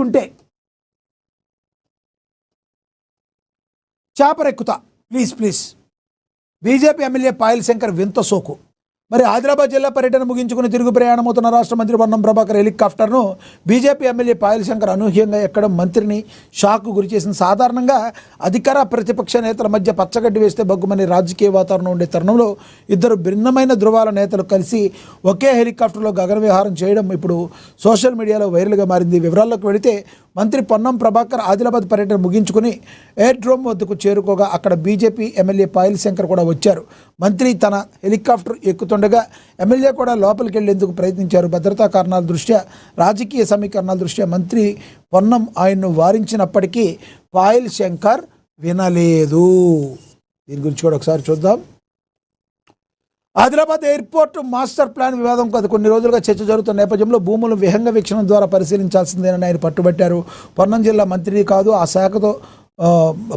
కుంటే చాపరెక్కుతా please BJP MLA Payal Shankar వింత సోకు. మరి ఆదిలాబాద్ జిల్లా పర్యటన ముగించుకుని తిరుగు ప్రయాణమవుతున్న రాష్ట్ర మంత్రి పొన్నం ప్రభాకర్ హెలికాప్టర్ను బీజేపీ ఎమ్మెల్యే పాయల్ శంకర్ అనూహ్యంగా ఎక్కడం మంత్రిని షాక్కు గురిచేసింది. సాధారణంగా అధికార ప్రతిపక్ష నేతల మధ్య పచ్చగడ్డి వేస్తే బగ్గుమని రాజకీయ వాతావరణం ఉండే తరుణంలో ఇద్దరు భిన్నమైన ధృవాల నేతలు కలిసి ఒకే హెలికాప్టర్లో గగన విహారం చేయడం ఇప్పుడు సోషల్ మీడియాలో వైరల్గా మారింది. వివరాల్లోకి వెళితే మంత్రి పొన్నం ప్రభాకర్ ఆదిలాబాద్ పర్యటన ముగించుకుని ఎయిర్ డ్రోమ్ వద్దకు చేరుకోగా అక్కడ బీజేపీ ఎమ్మెల్యే పాయల్ శంకర్ కూడా వచ్చారు. మంత్రి తన హెలికాప్టర్ ఎక్కుతుండగా ఎమ్మెల్యే కూడా లోపలికి వెళ్లేందుకు ప్రయత్నించారు. భద్రతా కారణాల దృష్ట్యా, రాజకీయ సమీకరణాల దృష్ట్యా మంత్రి పొన్నం ఆయన్ను వారించినప్పటికీ పాయల్ శంకర్ వినలేదు. దీని గురించి కూడా ఒకసారి చూద్దాం. ఆదిలాబాద్ ఎయిర్పోర్ట్ మాస్టర్ ప్లాన్ వివాదం కొన్ని రోజులుగా చర్చ జరుగుతున్న నేపథ్యంలో భూములు విహంగ వీక్షణం ద్వారా పరిశీలించాల్సిందేనని ఆయన పట్టుబట్టారు. పొన్నం జిల్లా మంత్రి కాదు, ఆ శాఖతో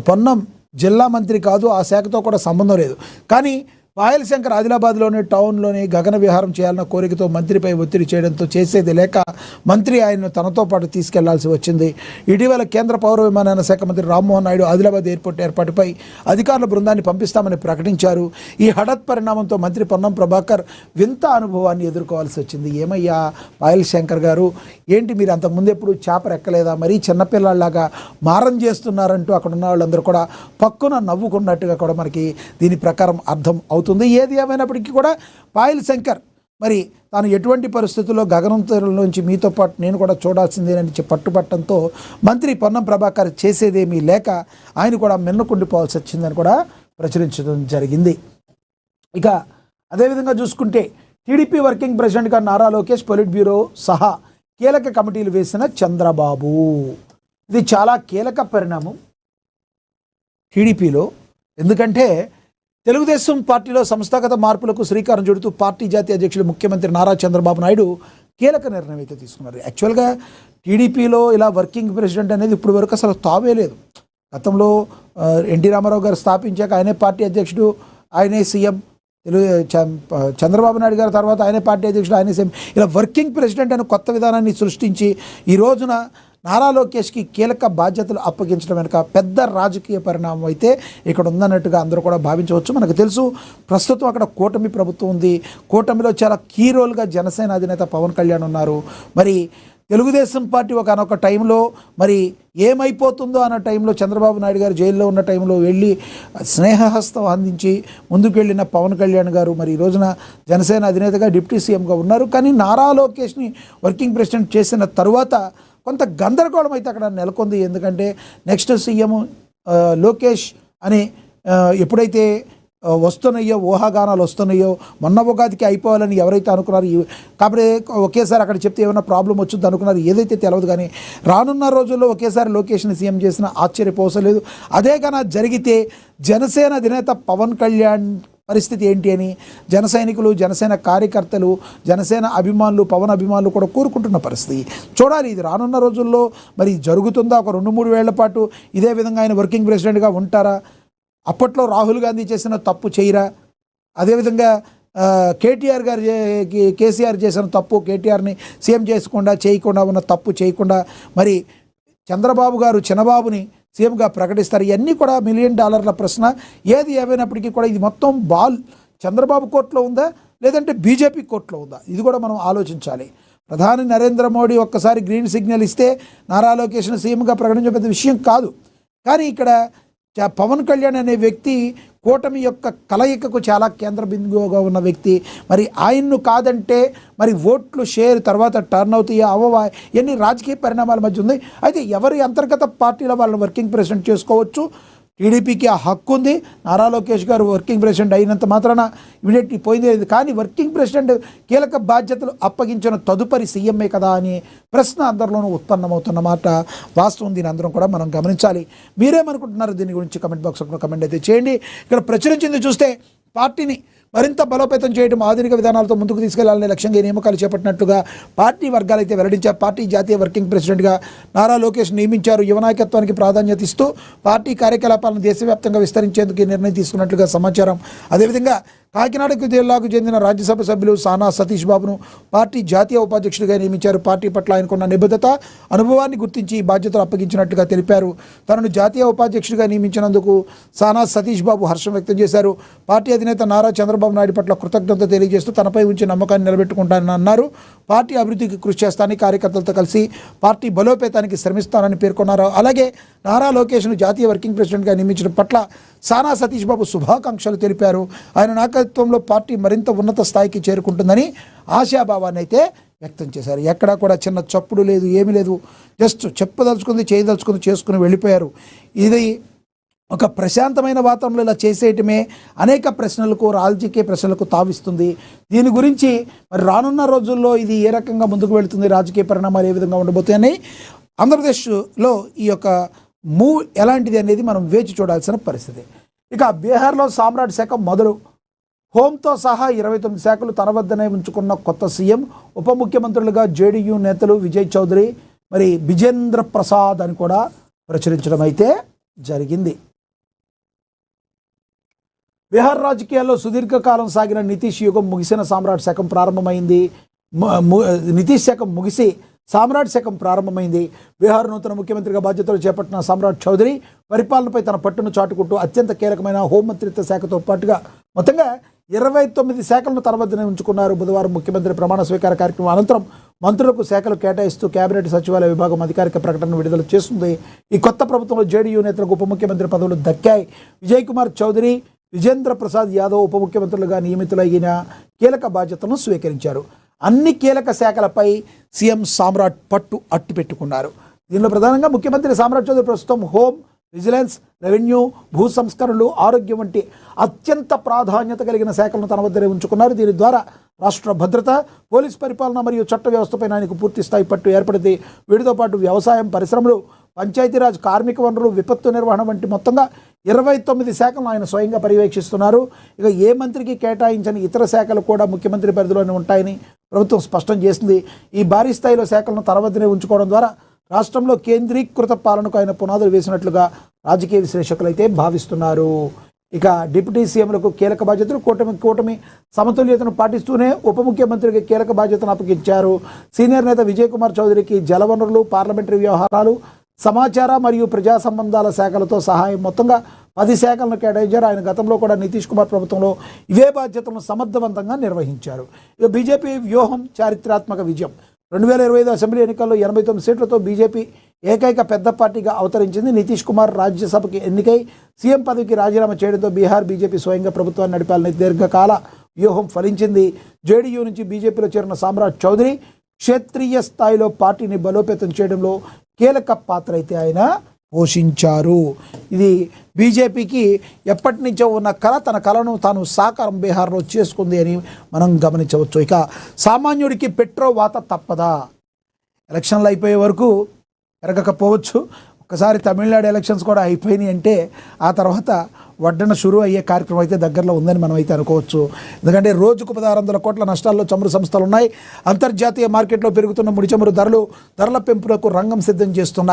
పొన్నం జిల్లా మంత్రి కాదు, ఆ శాఖతో కూడా సంబంధం లేదు. కానీ పాయల్ శంకర్ ఆదిలాబాద్లోని టౌన్లోని గగన విహారం చేయాలన్న కోరికతో మంత్రిపై ఒత్తిడి చేయడంతో చేసేది లేక మంత్రి ఆయన్ను తనతో పాటు తీసుకెళ్లాల్సి వచ్చింది. ఇటీవల కేంద్ర పౌర విమానయాన శాఖ మంత్రి రామ్మోహన్ నాయుడు ఆదిలాబాద్ ఎయిర్పోర్ట్ ఏర్పాటుపై అధికారుల బృందాన్ని పంపిస్తామని ప్రకటించారు. ఈ హఠాత్ పరిణామంతో మంత్రి పొన్నం ప్రభాకర్ వింత అనుభవాన్ని ఎదుర్కోవాల్సి వచ్చింది. ఏమయ్యా పాయల్ శంకర్ గారు, ఏంటి మీరు అంతకుముందు ఎప్పుడు చేప ఎక్కలేదా, మరీ చిన్నపిల్లలాగా మారం చేస్తున్నారంటూ అక్కడ ఉన్న వాళ్ళందరూ కూడా పక్కున నవ్వుకున్నట్టుగా కూడా మనకి దీని ప్రకారం అర్థం అవుతుంది. ఏది ఏమైనప్పటికీ కూడా పాయల్ శంకర్ మరి తాను ఎటువంటి పరిస్థితుల్లో గగనంలోంచి మీతో పాటు నేను కూడా చూడాల్సిందేనని పట్టుపట్టడంతో మంత్రి పొన్నం ప్రభాకర్ చేసేదేమీ లేక ఆయన కూడా మిన్నకుండిపోవాల్సి వచ్చిందని కూడా ప్రచురించడం జరిగింది. ఇక అదేవిధంగా చూసుకుంటే టీడీపీ వర్కింగ్ ప్రెసిడెంట్గా నారా లోకేష్, పొలిట్ బ్యూరో సహా కీలక కమిటీలు వేసిన చంద్రబాబు. ఇది చాలా కీలక పరిణామం టీడీపీలో. ఎందుకంటే తెలుగుదేశం పార్టీలో సంస్థాగత మార్పులకు శ్రీకారం చుడుతూ పార్టీ జాతీయ అధ్యక్షులు ముఖ్యమంత్రి నారా చంద్రబాబు నాయుడు కీలక నిర్ణయం అయితే తీసుకున్నారు. యాక్చువల్గా టీడీపీలో ఇలా వర్కింగ్ ప్రెసిడెంట్ అనేది ఇప్పుడు వరకు అసలు తావే లేదు. గతంలో ఎన్టీ రామారావు గారు స్థాపించాక ఆయనే పార్టీ అధ్యక్షుడు, ఆయనే సీఎం. చంద్రబాబు నాయుడు గారి తర్వాత ఆయనే పార్టీ అధ్యక్షుడు, ఆయనే సీఎం. ఇలా వర్కింగ్ ప్రెసిడెంట్ అనే కొత్త విధానాన్ని సృష్టించి ఈ రోజున నారా లోకేష్కి కీలక బాధ్యతలు అప్పగించడం వెనుక పెద్ద రాజకీయ పరిణామం అయితే ఇక్కడ ఉందన్నట్టుగా అందరూ కూడా భావించవచ్చు. మనకు తెలుసు ప్రస్తుతం అక్కడ కూటమి ప్రభుత్వం ఉంది. కూటమిలో చాలా కీ రోల్గా జనసేన అధినేత పవన్ కళ్యాణ్ ఉన్నారు. మరి తెలుగుదేశం పార్టీ ఒకనొక టైంలో మరి ఏమైపోతుందో అన్న టైంలో చంద్రబాబు నాయుడు గారు జైల్లో ఉన్న టైంలో వెళ్ళి స్నేహహస్తం అందించి ముందుకు వెళ్ళిన పవన్ కళ్యాణ్ గారు మరి ఈ రోజున జనసేన అధినేతగా డిప్యూటీ సీఎంగా ఉన్నారు. కానీ నారా లోకేష్ని వర్కింగ్ ప్రెసిడెంట్ చేసిన తరువాత కొంత గందరగోళం అయితే అక్కడ నెలకొంది. ఎందుకంటే నెక్స్ట్ సీఎం లోకేష్ అని ఎప్పుడైతే వస్తున్నాయో, ఊహాగానాలు వస్తున్నాయో, మొన్న ఉగాదికి అయిపోవాలని ఎవరైతే అనుకున్నారు, కాబట్టి ఒకేసారి అక్కడ చెప్తే ఏమైనా ప్రాబ్లం వచ్చింది అనుకున్నారు, ఏదైతే తెలియదు. కానీ రానున్న రోజుల్లో ఒకేసారి లోకేష్ని సీఎం చేసిన ఆశ్చర్యపోసలేదు. అదే కానీ జరిగితే జనసేన అధినేత పవన్ కళ్యాణ్ పరిస్థితి ఏంటి అని జన సైనికులు, జనసేన కార్యకర్తలు, జనసేన అభిమానులు, పవన్ అభిమానులు కూడా కోరుకుంటున్న పరిస్థితి. చూడాలి ఇది రానున్న రోజుల్లో మరి జరుగుతుందా. ఒక 2-3 ఏళ్ల పాటు ఇదే విధంగా ఆయన వర్కింగ్ ప్రెసిడెంట్గా ఉంటారా? అప్పట్లో రాహుల్ గాంధీ చేసిన తప్పు చేయరా? అదేవిధంగా కేసీఆర్ చేసిన తప్పు, కేటీఆర్ని సీఎం చేయకుండా ఉన్న తప్పు చేయకుండా మరి చంద్రబాబు గారు చిన్నబాబుని సీఎంగా ప్రకటిస్తారు. ఇవన్నీ కూడా $1 మిలియన్ ప్రశ్న. ఏది ఏమైనప్పటికీ కూడా ఇది మొత్తం బాల్ చంద్రబాబు కోర్టులో ఉందా లేదంటే బీజేపీ కోర్టులో ఉందా, ఇది కూడా మనం ఆలోచించాలి. ప్రధాని నరేంద్ర మోడీ ఒక్కసారి గ్రీన్ సిగ్నల్ ఇస్తే నారా లోకేష్ను సీఎంగా ప్రకటించే పెద్ద విషయం కాదు. కానీ ఇక్కడ పవన్ కళ్యాణ్ అనే వ్యక్తి కూటమి యొక్క కలయికకు చాలా కేంద్ర బిందువుగా ఉన్న వ్యక్తి. మరి ఆయన్ను కాదంటే మరి ఓట్లు షేర్ తర్వాత టర్న్ అవుతాయా అవ్వవా, ఎన్ని రాజకీయ పరిణామాల మధ్య ఉంది. అయితే ఎవరి అంతర్గత పార్టీలో వాళ్ళని వర్కింగ్ ప్రెసిడెంట్ చేసుకోవచ్చు. టీడీపీకి ఆ హక్కు ఉంది. నారా లోకేష్ గారు వర్కింగ్ ప్రెసిడెంట్ అయినంత మాత్రాన ఇమీడియట్లీ పోయింది. కానీ వర్కింగ్ ప్రెసిడెంట్ కీలక బాధ్యతలు అప్పగించిన తదుపరి సీఎంఏ కదా అని ప్రశ్న అందరిలోనూ ఉత్పన్నమవుతున్నమాట వాస్తవం. దీని అందరం కూడా మనం గమనించాలి. మీరేమనుకుంటున్నారు దీని గురించి కమెంట్ బాక్స్లో కమెంట్ అయితే చేయండి. ఇక్కడ ప్రచురించింది చూస్తే పార్టీని మరింత బలోపేతం చేయడం, ఆధునిక విధానాలతో ముందుకు తీసుకెళ్లాలనే లక్ష్యంగా ఈ నియామకాలు చేపట్టినట్టుగా పార్టీ వర్గాలు అయితే వెల్లడించారు. పార్టీ జాతీయ వర్కింగ్ ప్రెసిడెంట్గా నారా లోకేష్ నియమించారు. యువ నాయకత్వానికి ప్రాధాన్యత ఇస్తూ పార్టీ కార్యకలాపాలను దేశవ్యాప్తంగా విస్తరించేందుకు ఈ నిర్ణయం తీసుకున్నట్లుగా సమాచారం. అదేవిధంగా కాకినాడ జిల్లాకు చెందిన రాజ్యసభ సభ్యులు సానా సతీష్ బాబును పార్టీ జాతీయ ఉపాధ్యక్షుడిగా నియమించారు. పార్టీ పట్ల ఆయనకున్న నిబద్ధత, అనుభవాన్ని గుర్తించి ఈ బాధ్యతలు అప్పగించినట్టుగా తెలిపారు. తనను జాతీయ ఉపాధ్యక్షుడిగా నియమించినందుకు సానా సతీష్ బాబు హర్షం వ్యక్తం చేశారు. పార్టీ అధినేత నారా చంద్రబాబు నాయుడు పట్ల కృతజ్ఞత తెలియజేస్తూ తనపై ఉంచిన నమ్మకాన్ని నిలబెట్టుకుంటానని అన్నారు. పార్టీ అభివృద్ధికి కృషి చేస్తానని, కార్యకర్తలతో కలిసి పార్టీ బలోపేతానికి శ్రమిస్తానని పేర్కొన్నారు. అలాగే నారా లోకేష్ను జాతీయ వర్కింగ్ ప్రెసిడెంట్గా నియమించడం పట్ల సానా సతీష్ బాబు శుభాకాంక్షలు తెలిపారు. ఆయన నాయకత్వంలో పార్టీ మరింత ఉన్నత స్థాయికి చేరుకుంటుందని ఆశాభావాన్ని అయితే వ్యక్తం చేశారు. ఎక్కడా కూడా చిన్న చప్పుడు లేదు, ఏమీ లేదు. జస్ట్ చెప్పదలుచుకుంది, చేయదలుచుకుంది చేసుకుని వెళ్ళిపోయారు. ఇది ఒక ప్రశాంతమైన వాతావరణంలో ఇలా చేసేయటమే అనేక ప్రశ్నలకు, రాజకీయ ప్రశ్నలకు తావిస్తుంది. దీని గురించి మరి రానున్న రోజుల్లో ఇది ఏ రకంగా ముందుకు వెళుతుంది, రాజకీయ పరిణామాలు ఏ విధంగా ఉండబోతాయని ఆంధ్రప్రదేశ్లో ఈ యొక్క మూవ్ ఎలాంటిది అనేది మనం వేచి చూడాల్సిన పరిస్థితి. ఇక బీహార్లో సామ్రాట్ శాఖ మొదలు. హోంతో సహా 29 శాఖలు తన వద్దనే ఉంచుకున్న కొత్త సీఎం. ఉప ముఖ్యమంత్రులుగా జేడీయూ నేతలు విజయ్ చౌదరి, మరి బిజేంద్ర ప్రసాద్ అని కూడా ప్రచురించడం అయితే జరిగింది. బీహార్ రాజకీయాల్లో సుదీర్ఘకాలం సాగిన నితీష్ యుగం ముగిసిన సామ్రాట్ శకం ప్రారంభమైంది. నితీష్ శకం ముగిసి సామ్రాట్ శకం ప్రారంభమైంది. బీహార్ నూతన ముఖ్యమంత్రిగా బాధ్యతలు చేపట్టిన సామ్రాట్ చౌదరి పరిపాలనపై తన పట్టును చాటుకుంటూ అత్యంత కీలకమైన హోంమంత్రిత్వ శాఖతో పాటుగా మొత్తంగా 29 శాఖలను తన వద్దనే ఉంచుకున్నారు. బుధవారం ముఖ్యమంత్రి ప్రమాణ స్వీకార కార్యక్రమం అనంతరం మంత్రులకు శాఖలు కేటాయిస్తూ కేబినెట్ సచివాలయ విభాగం అధికారిక ప్రకటన విడుదల చేస్తుంది. ఈ కొత్త ప్రభుత్వంలో జేడీయూ నేతలకు ఉప ముఖ్యమంత్రి పదవులు దక్కాయి. విజయ్ కుమార్ చౌదరి, విజేంద్ర ప్రసాద్ యాదవ్ ఉప ముఖ్యమంత్రులుగా నియమితులైన కీలక బాధ్యతలను స్వీకరించారు. అన్ని కీలక శాఖలపై సీఎం సామ్రాట్ పట్టు అట్టు పెట్టుకున్నారు. దీనిలో ప్రధానంగా ముఖ్యమంత్రి సామ్రాట్ చౌదరి ప్రస్తుతం హోం, విజిలెన్స్, రెవెన్యూ, భూ సంస్కరణలు, ఆరోగ్యం వంటి అత్యంత ప్రాధాన్యత కలిగిన శాఖలను తన వద్దనే ఉంచుకున్నారు. దీని ద్వారా రాష్ట్ర భద్రత, పోలీస్ పరిపాలన మరియు చట్ట వ్యవస్థపై ఆయనకు పూర్తి స్థాయి పట్టు ఏర్పడింది. వీటితో పాటు వ్యవసాయం, పరిశ్రమలు, పంచాయతీరాజ్, కార్మిక వనరులు, విపత్తు నిర్వహణ వంటి మొత్తంగా 29 శాఖలను ఆయన స్వయంగా పర్యవేక్షిస్తున్నారు. ఇక ఏ మంత్రికి కేటాయించని ఇతర శాఖలు కూడా ముఖ్యమంత్రి పరిధిలోనే ఉంటాయని ప్రభుత్వం స్పష్టం చేసింది. ఈ భారీ స్థాయిలో శాఖలను తన వద్దనే ఉంచుకోవడం ద్వారా రాష్ట్రంలో కేంద్రీకృత పాలనకు ఆయన పునాదులు వేసినట్లుగా రాజకీయ విశ్లేషకులు అయితే భావిస్తున్నారు. ఇక డిప్యూటీ సీఎంలకు కీలక బాధ్యతలు. కూటమి సమతుల్యతను పాటిస్తూనే ఉప ముఖ్యమంత్రికి కీలక బాధ్యతను అప్పగించారు. సీనియర్ నేత విజయ్ కుమార్ చౌదరికి జలవనరులు, పార్లమెంటరీ వ్యవహారాలు, సమాచార మరియు ప్రజా సంబంధాల శాఖలతో సహాయం మొత్తంగా 10 శాఖలను కేటాయించారు. ఆయన గతంలో కూడా నితీష్ కుమార్ ప్రభుత్వంలో ఇవే బాధ్యతలను సమర్థవంతంగా నిర్వహించారు. ఇక బీజేపీ వ్యూహం చారిత్రాత్మక విజయం. 2025 అసెంబ్లీ ఎన్నికల్లో 89 సీట్లతో బీజేపీ ఏకైక పెద్ద పార్టీగా అవతరించింది. నితీష్ కుమార్ రాజ్యసభకి ఎన్నికై సీఎం పదవికి రాజీనామా చేయడంతో బీహార్ బీజేపీ స్వయంగా ప్రభుత్వాన్ని నడిపాలని దీర్ఘకాల వ్యూహం ఫలించింది. జేడీయూ నుంచి బీజేపీలో చేరిన సామ్రాట్ చౌదరి క్షేత్రీయ స్థాయిలో పార్టీని బలోపేతం చేయడంలో కీలక పాత్ర అయితే ఆయన పోషించారు. ఇది బీజేపీకి ఎప్పటి నుంచో ఉన్న కళ, తన కళను తాను సాకారం బీహార్లో చేసుకుంది అని మనం గమనించవచ్చు. ఇక సామాన్యుడికి పెట్రో వాత తప్పదా? ఎలక్షన్లు అయిపోయే వరకు పెరగకపోవచ్చు. ఒకసారి తమిళనాడు ఎలక్షన్స్ కూడా అయిపోయినాయి అంటే ఆ తర్వాత వడ్డన షురూ అయ్యే కార్యక్రమం అయితే దగ్గరలో ఉందని మనం అయితే అనుకోవచ్చు. ఎందుకంటే రోజుకు 1600 కోట్ల నష్టాల్లో చమురు సంస్థలు ఉన్నాయి. అంతర్జాతీయ మార్కెట్లో పెరుగుతున్న ముడి చమురు ధరల పెంపులకు రంగం సిద్ధం చేస్తున్నాయి.